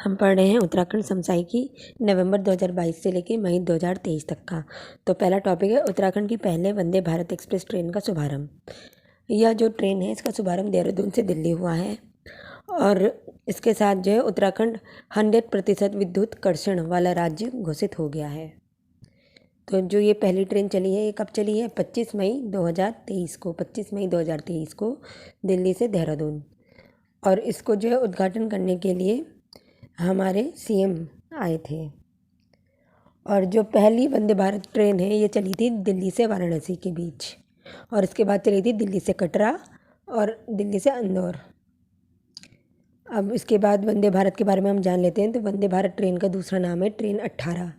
हम पढ़ रहे हैं उत्तराखंड समसामयिकी नवंबर 2022 से लेकर मई 2023 तक का। तो पहला टॉपिक है उत्तराखंड की पहले वंदे भारत एक्सप्रेस ट्रेन का शुभारंभ। यह जो ट्रेन है इसका शुभारंभ देहरादून से दिल्ली हुआ है और इसके साथ जो है उत्तराखंड 100% विद्युत कर्षण वाला राज्य घोषित हो गया है। तो जो ये पहली ट्रेन चली है ये कब चली है? 25 मई 2023 को दिल्ली से देहरादून। और इसको जो है उद्घाटन करने के लिए हमारे सीएम आए थे। और जो पहली वंदे भारत ट्रेन है ये चली थी दिल्ली से वाराणसी के बीच और इसके बाद चली थी दिल्ली से कटरा और दिल्ली से इंदौर। अब इसके बाद वंदे भारत के बारे में हम जान लेते हैं। तो वंदे भारत ट्रेन का दूसरा नाम है ट्रेन 18।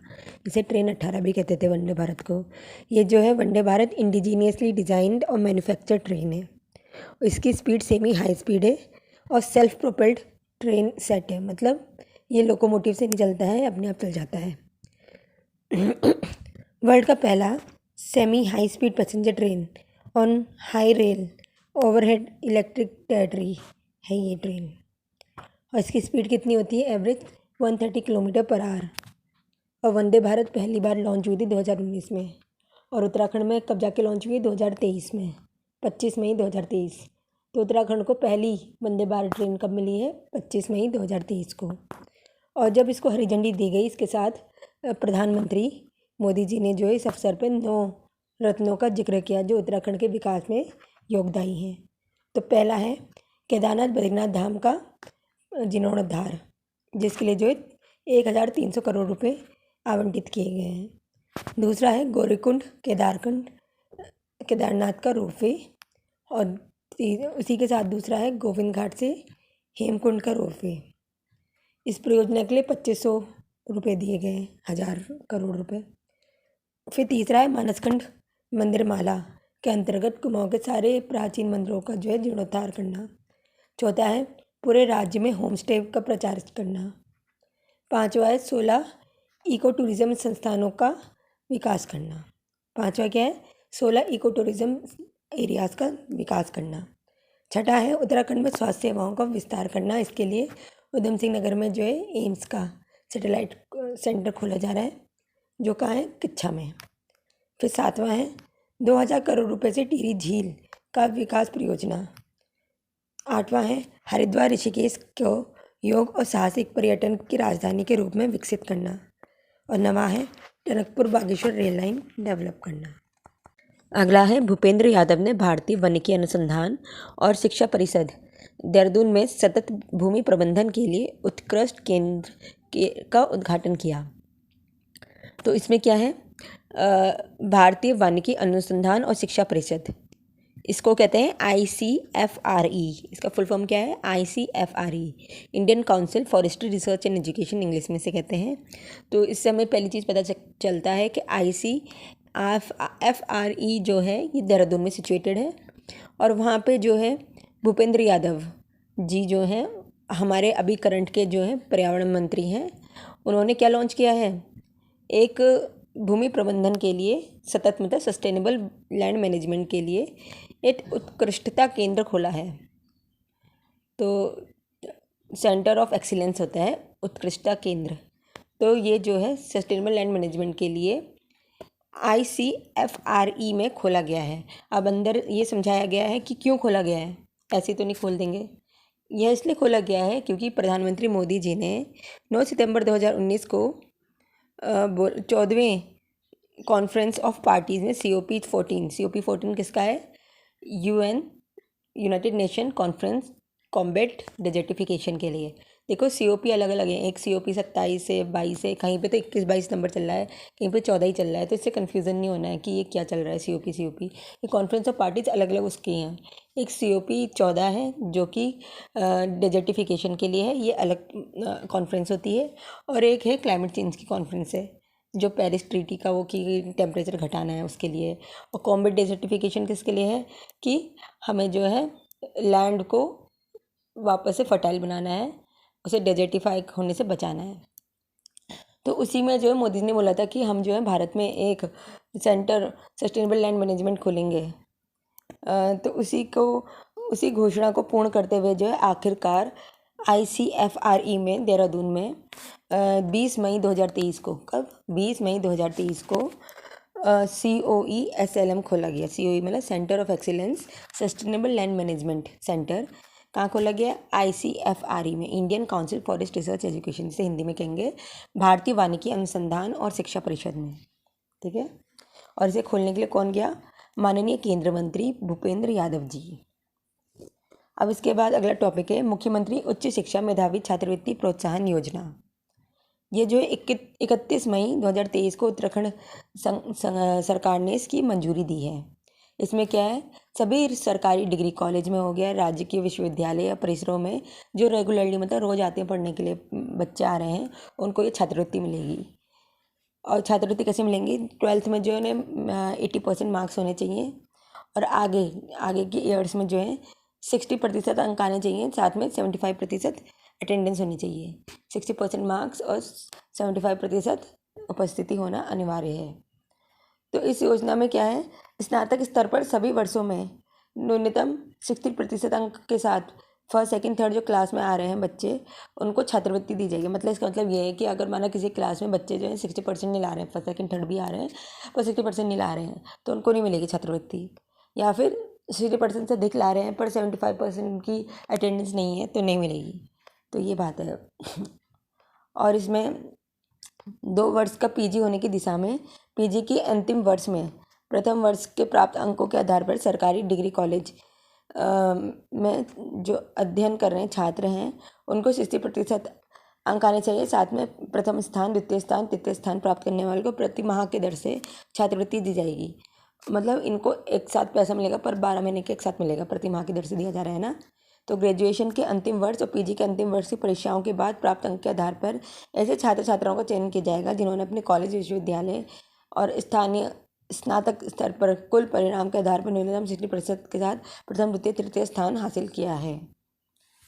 इसे ट्रेन 18 भी कहते थे वंदे भारत को। ये जो है वंदे भारत इंडिजीनियसली डिज़ाइंड और मैन्युफैक्चर्ड ट्रेन है। इसकी स्पीड सेमी हाई स्पीड है और सेल्फ प्रोपेल्ड ट्रेन सेट है, मतलब ये लोकोमोटिव से नहीं चलता है, अपने आप चल जाता है। वर्ल्ड का पहला semi high speed passenger train on high rail overhead electric battery है ये ट्रेन। और इसकी स्पीड कितनी होती है? Average 130 kilometre per hour. और वंदे भारत पहली बार लॉन्च हुई थी 2019 में और उत्तराखंड में कब जाके लॉन्च हुई? 2023 में, 25 मई 2023। तो उत्तराखंड को पहली वंदे भारत ट्रेन कब मिली है? 25 मई 2023 को। और जब इसको हरी झंडी दी गई, इसके साथ प्रधानमंत्री मोदी जी ने जो है इस अवसर पर 9 रत्नों का जिक्र किया जो उत्तराखंड के विकास में योगदायी हैं। तो पहला है केदारनाथ बद्रीनाथ धाम का जीर्णोद्धार, जिसके लिए जो है 1300 करोड़ रुपए आवंटित किए गए हैं। दूसरा है गौरीकुंड केदारनाथ का रोपवे और उसी के साथ दूसरा है गोविंद घाट से हेमकुंड का रोपवे। इस परियोजना के लिए 2500 रुपये दिए गए, 1000 करोड़ रुपए। फिर तीसरा है मानसखंड मंदिर माला के अंतर्गत कुमाऊं के सारे प्राचीन मंदिरों का जो है जीर्णोद्धार करना। चौथा है पूरे राज्य में होम स्टे का प्रचार करना। पांचवा है 16 इको टूरिज्म संस्थानों का विकास करना। पांचवा क्या है? 16 इको टूरिज्म एरियाज का विकास करना। छठा है उत्तराखंड में स्वास्थ्य सेवाओं का विस्तार करना। इसके लिए उधम सिंह नगर में जो है एम्स का सैटेलाइट सेंटर खोला जा रहा है, जो कहाँ है? किच्छा में। फिर सातवां है 2000 करोड़ रुपए से टिहरी झील का विकास परियोजना। आठवां है हरिद्वार ऋषिकेश को योग और साहसिक पर्यटन की राजधानी के रूप में विकसित करना। और नवा है Tanakpur Bageshwar rail line develop करना। अगला है भूपेंद्र यादव ने भारतीय वानिकी अनुसंधान और शिक्षा परिषद देहरादून में सतत भूमि प्रबंधन के लिए उत्कृष्ट केंद्र का उद्घाटन किया। तो इसमें क्या है? भारतीय वानिकी अनुसंधान और शिक्षा परिषद, इसको कहते हैं ICFRE। इसका फुल फॉर्म क्या है? ICFRE, Indian council forestry research and education, English में से कहते हैं। तो इससे हमें पहली चीज़ पता चलता है कि ICFRE जो है ये देहरादून में सिचुएटेड है। और वहाँ पे जो है भूपेंद्र यादव जी जो हैं हमारे अभी करंट के जो हैं पर्यावरण मंत्री हैं, उन्होंने क्या लॉन्च किया है? एक भूमि प्रबंधन के लिए सतत, मतलब सस्टेनेबल लैंड मैनेजमेंट के लिए एक उत्कृष्टता केंद्र खोला है। तो सेंटर ऑफ एक्सीलेंस होता है उत्कृष्टता केंद्र। तो ये जो है सस्टेनेबल लैंड मैनेजमेंट के लिए ICFRE में खोला गया है। अब अंदर ये समझाया गया है कि क्यों खोला गया है, ऐसे तो नहीं खोल देंगे। यह इसलिए खोला गया है क्योंकि प्रधानमंत्री मोदी जी ने 9 सितंबर 2019 को 14वें कॉन्फ्रेंस ऑफ पार्टीज़ में COP14 किसका है? United nation conference combat desertification के लिए। देखो COP अलग अलग है, एक COP 27 से 22 है, कहीं पे तो 21-22 नंबर चल रहा है, कहीं पे 14 ही चल रहा है। तो इससे कन्फ्यूज़न नहीं होना है कि ये क्या चल रहा है COP। ये कॉन्फ्रेंस ऑफ पार्टीज़ अलग अलग उसके हैं। एक COP 14 है जो कि डेजर्टिफिकेशन के लिए है, ये अलग कॉन्फ्रेंस होती है। और एक है क्लाइमेट चेंज की कॉन्फ्रेंस है जो पेरिस ट्रीटी का वो कि टेम्परेचर घटाना है उसके लिए। और कॉम्बैट डेजर्टिफिकेशन किसके लिए है? कि हमें जो है लैंड को वापस से फर्टाइल बनाना है, उसे डेजर्टिफाई होने से बचाना है। तो उसी में जो है मोदी ने बोला था कि हम जो है भारत में एक सेंटर सस्टेनेबल लैंड मैनेजमेंट खोलेंगे। तो उसी घोषणा को पूर्ण करते हुए जो है आखिरकार ICFRE में देहरादून में 20 मई 2023 को, कब 20 मई 2023 को COE SLM खोला गया। COE मतलब centre of excellence sustainable land management centre. कहाँ खोला गया? ICFRE में, Indian council forest research education, से हिंदी में कहेंगे भारतीय वानिकी अनुसंधान और शिक्षा परिषद में। ठीक है। और इसे खोलने के लिए कौन गया? माननीय केंद्रीय मंत्री भूपेंद्र यादव जी। अब इसके बाद अगला टॉपिक है मुख्यमंत्री उच्च शिक्षा मेधावी छात्रवृत्ति प्रोत्साहन योजना। ये जो है 31 मई 2023 को उत्तराखंड सरकार ने इसकी मंजूरी दी है। इसमें क्या है? सभी सरकारी डिग्री कॉलेज में हो गया, राज्य के विश्वविद्यालय या परिसरों में जो रेगुलरली मतलब रोज आते हैं पढ़ने के लिए बच्चे आ रहे हैं, उनको ये छात्रवृत्ति मिलेगी। और छात्रवृत्ति कैसे मिलेंगी? 12th में जो है ना 80% मार्क्स होने चाहिए, और आगे के ईयर्स में जो है 60% अंक आने चाहिए, साथ में 75% अटेंडेंस होनी चाहिए। 60% मार्क्स और 75% उपस्थिति होना अनिवार्य है। तो इस योजना में क्या है? स्नातक स्तर पर सभी वर्षों में न्यूनतम 60% अंक के साथ फर्स्ट सेकंड थर्ड जो क्लास में आ रहे हैं बच्चे, उनको छात्रवृत्ति दी जाएगी। मतलब इसका मतलब ये है कि अगर माना किसी क्लास में बच्चे जो है 60% नहीं ला रहे हैं, फर्स्ट सेकंड थर्ड भी आ रहे हैं पर 60% नहीं ला रहे हैं, तो उनको नहीं मिलेगी छात्रवृत्ति। या फिर 60% से अधिक ला रहे हैं पर 75% की अटेंडेंस नहीं है, तो नहीं मिलेगी। तो ये बात है। और इसमें 2 वर्ष का PG होने की दिशा में PG के अंतिम वर्ष में प्रथम वर्ष के प्राप्त अंकों के आधार पर सरकारी डिग्री कॉलेज में जो अध्ययन कर रहे हैं छात्र हैं, उनको 60% अंक आने चाहिए। साथ में प्रथम स्थान, द्वितीय स्थान, तृतीय स्थान प्राप्त करने वाले को प्रति माह की दर से छात्रवृत्ति दी जाएगी। मतलब इनको एक साथ पैसा मिलेगा पर 12 महीने के एक साथ मिलेगा, प्रति माह की दर से दिया जा रहा है ना। तो ग्रेजुएशन के अंतिम वर्ष और PG के अंतिम वर्ष की परीक्षाओं के बाद प्राप्त अंक के आधार पर ऐसे छात्र छात्राओं का चयन किया जाएगा जिन्होंने अपने कॉलेज, विश्वविद्यालय और स्थानीय स्नातक स्तर पर कुल परिणाम के आधार पर न्यूनतम 60% के साथ प्रथम, द्वितीय, तृतीय स्थान हासिल किया है।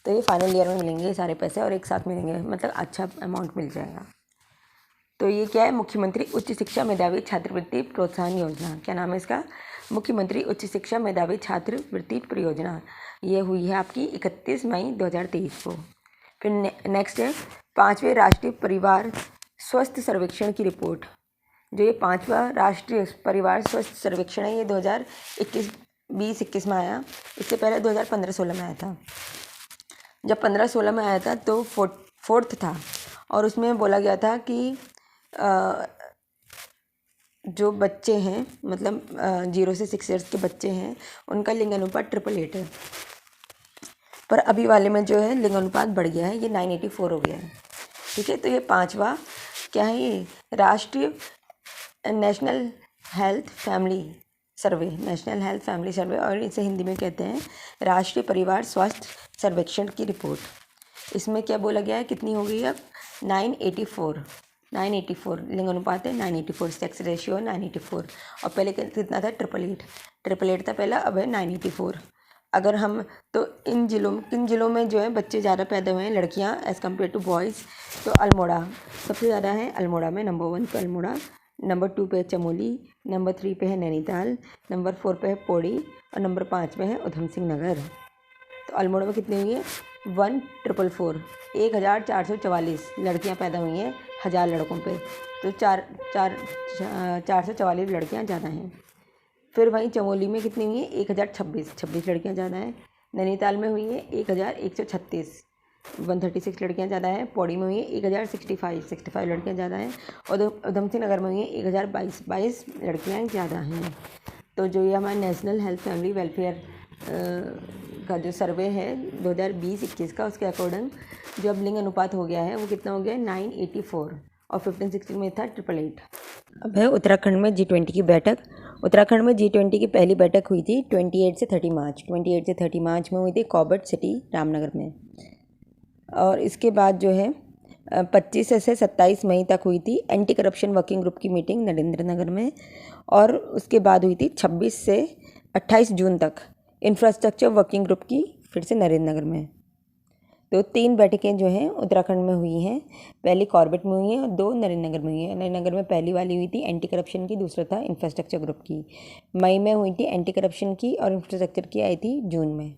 तो ये फाइनल ईयर में मिलेंगे ये सारे पैसे, और एक साथ मिलेंगे, मतलब अच्छा अमाउंट मिल जाएगा। तो ये क्या है? मुख्यमंत्री उच्च शिक्षा मेधावी छात्रवृत्ति प्रोत्साहन योजना। क्या नाम है इसका? मुख्यमंत्री उच्च शिक्षा मेधावी छात्रवृत्ति परियोजना। ये हुई है आपकी 31 मई 2023 को। फिर नेक्स्ट है 5वें राष्ट्रीय परिवार स्वास्थ्य सर्वेक्षण की रिपोर्ट। जो ये 5वां राष्ट्रीय परिवार स्वास्थ्य सर्वेक्षण है, ये 2021 में आया। इससे पहले 2015-16 में आया था। जब 15-16 में आया था तो फोर्थ था, और उसमें बोला गया था कि जो बच्चे हैं, मतलब 0 से 6 ईयर्स के बच्चे हैं, उनका लिंग अनुपात 888 है। पर अभी वाले में जो है लिंग अनुपात बढ़ गया है, ये 984 हो गया है। ठीक है। तो ये 5वां क्या है? ये राष्ट्रीय नेशनल हेल्थ फैमिली सर्वे, नेशनल हेल्थ फैमिली सर्वे, और इसे हिंदी में कहते हैं राष्ट्रीय परिवार स्वास्थ्य सर्वेक्षण की रिपोर्ट। इसमें क्या बोला गया है? कितनी हो गई अब? 984 लिंग अनुपात है, 984 सेक्स रेशियो 984। और पहले कितना था? 888 था पहला, अब है 984। अगर हम तो किन जिलों में जो है बच्चे ज़्यादा पैदा हुए हैं लड़कियां एज़ कम्पेयर टू बॉयज़, तो अल्मोड़ा सबसे ज़्यादा है। अल्मोड़ा में नंबर 1 पे अल्मोड़ा, नंबर 2 पे है चमोली, नंबर 3 पे है नैनीताल, नंबर 4 पे है पौड़ी, और नंबर 5 पे है उधम सिंह नगर। तो अल्मोड़ा में कितनी हुई है? 1444 लड़कियां पैदा हुई हैं 1000 लड़कों पे, तो 444 लड़कियां ज़्यादा हैं। फिर वहीं चमोली में कितनी हुई है? 1026 लड़कियां ज़्यादा हैं। नैनीताल में हुई है 1136 136 लड़कियां ज़्यादा हैं। पौड़ी में हुई है 1065 लड़कियां ज़्यादा हैं। और उधम सिंह नगर में हुई है 1022 लड़कियां ज़्यादा हैं। तो जो ये हमारा नेशनल हेल्थ फैमिली वेलफेयर का जो सर्वे है 2020-21 का, उसके अकॉर्डिंग जो अब लिंग अनुपात हो गया है वो कितना हो गया है? 984, और 15-16 में था 888। अब है उत्तराखंड में G20 की बैठक। उत्तराखंड में G20 की पहली बैठक हुई थी 28 से 30 मार्च में हुई थी कॉबर्ट सिटी रामनगर में। और इसके बाद जो है 25 से 27 मई तक हुई थी एंटी करप्शन वर्किंग ग्रुप की मीटिंग नरेंद्र नगर में। और उसके बाद हुई थी 26 से 28 जून तक इंफ्रास्ट्रक्चर वर्किंग ग्रुप की, फिर से नरेंद्र नगर में। तो 3 बैठकें जो हैं उत्तराखंड में हुई हैं। पहली कॉर्बेट में हुई है और 2 नरेंद्र नगर में हुई है। नरेंद्र नगर में पहली वाली हुई थी एंटी करप्शन की, दूसरा था इंफ्रास्ट्रक्चर ग्रुप की। मई में हुई थी एंटी करप्शन की, और इंफ्रास्ट्रक्चर की आई थी जून में।